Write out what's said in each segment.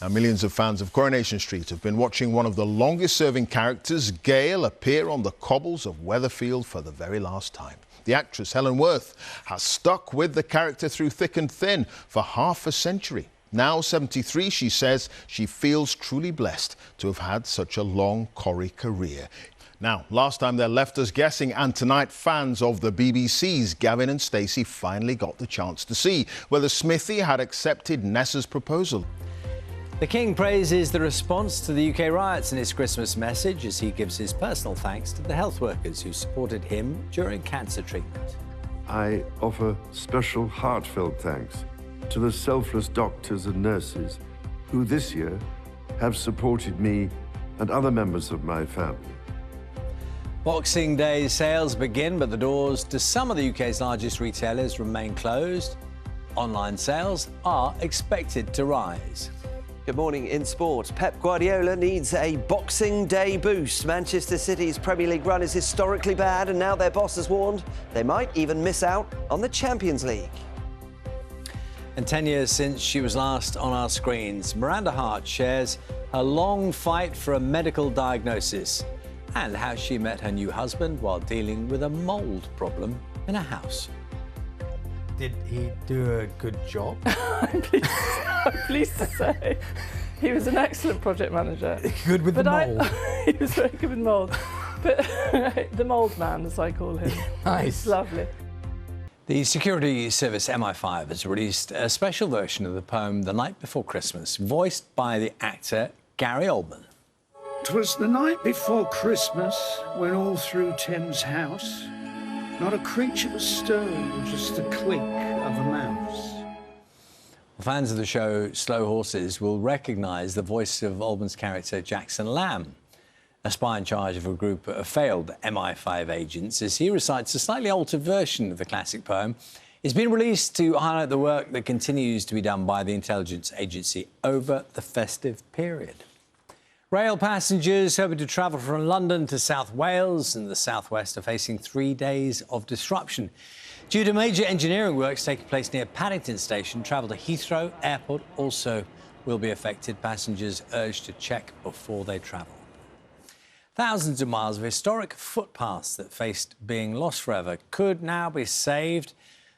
Now, millions of fans of Coronation Street have been watching one of the longest-serving characters, Gail, appear on the cobbles of Weatherfield for the very last time. The actress Helen Worth has stuck with the character through thick and thin for half a century. Now 73, she says she feels truly blessed to have had such a long Corrie career. Now, last time they left us guessing, and tonight fans of the BBC's Gavin and Stacey finally got the chance to see whether Smithy had accepted Nessa's proposal. The King praises the response to the UK riots in his Christmas message as he gives his personal thanks to the health workers who supported him during cancer treatment. I offer special heartfelt thanks to the selfless doctors and nurses who this year have supported me and other members of my family. Boxing Day sales begin, but the doors to some of the UK's largest retailers remain closed. Online sales are expected to rise. Good morning. In sport, Pep Guardiola needs a Boxing Day boost. Manchester City's Premier League run is historically bad, and now their boss has warned they might even miss out on the Champions League. And 10 years since she was last on our screens, Miranda Hart shares her long fight for a medical diagnosis and how she met her new husband while dealing with a mould problem in a house. Did he do a good job? I'm pleased to say he was an excellent project manager. Good with the mould. He was very good with mould. But the mould man, as I call him. Nice. It's lovely. The security service MI5 has released a special version of the poem The Night Before Christmas, voiced by the actor Gary Oldman. 'Twas the night before Christmas, when all through Tim's house, not a creature was stirring, just the click of a mouse. Fans of the show Slow Horses will recognise the voice of Oldman's character Jackson Lamb, a spy in charge of a group of failed MI5 agents, as he recites a slightly altered version of the classic poem. It's been released to highlight the work that continues to be done by the intelligence agency over the festive period. Rail passengers hoping to travel from London to South Wales and the South West are facing 3 days of disruption. Due to major engineering works taking place near Paddington Station, travel to Heathrow Airport also will be affected. Passengers urged to check before they travel. Thousands of miles of historic footpaths that faced being lost forever could now be saved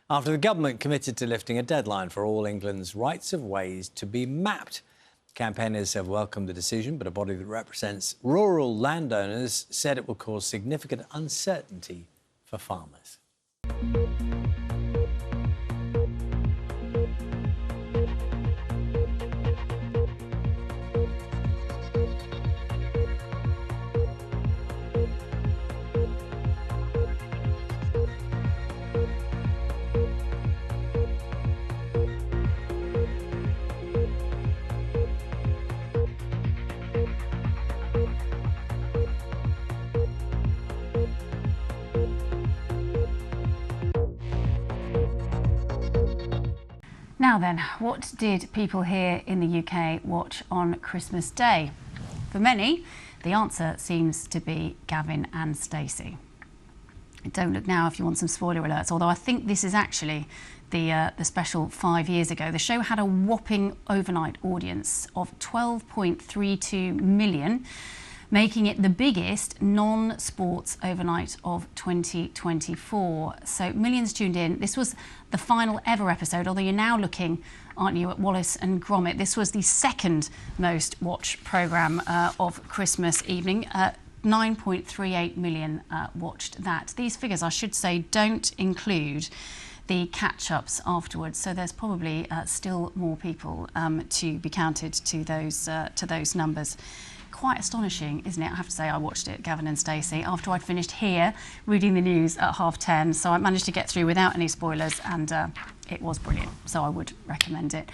after the government committed to lifting a deadline for all England's rights-of-ways to be mapped. Campaigners have welcomed the decision, but a body that represents rural landowners said it will cause significant uncertainty for farmers. Now then, what did people here in the UK watch on Christmas Day? For many, the answer seems to be Gavin and Stacey. Don't look now if you want some spoiler alerts, although I think this is actually the special 5 years ago. The show had a whopping overnight audience of 12.32 million, making it the biggest non-sports overnight of 2024. So millions tuned in. This was the final ever episode, although you're now looking, aren't you, at Wallace and Gromit. This was the second most watched programme of Christmas evening. 9.38 million watched that. These figures, I should say, don't include the catch-ups afterwards, so there's probably still more people to be counted to those numbers. Quite astonishing, isn't it? I have to say I watched it, Gavin and Stacey, after I'd finished here reading the news at 10:30, so I managed to get through without any spoilers, and it was brilliant, so I would recommend it.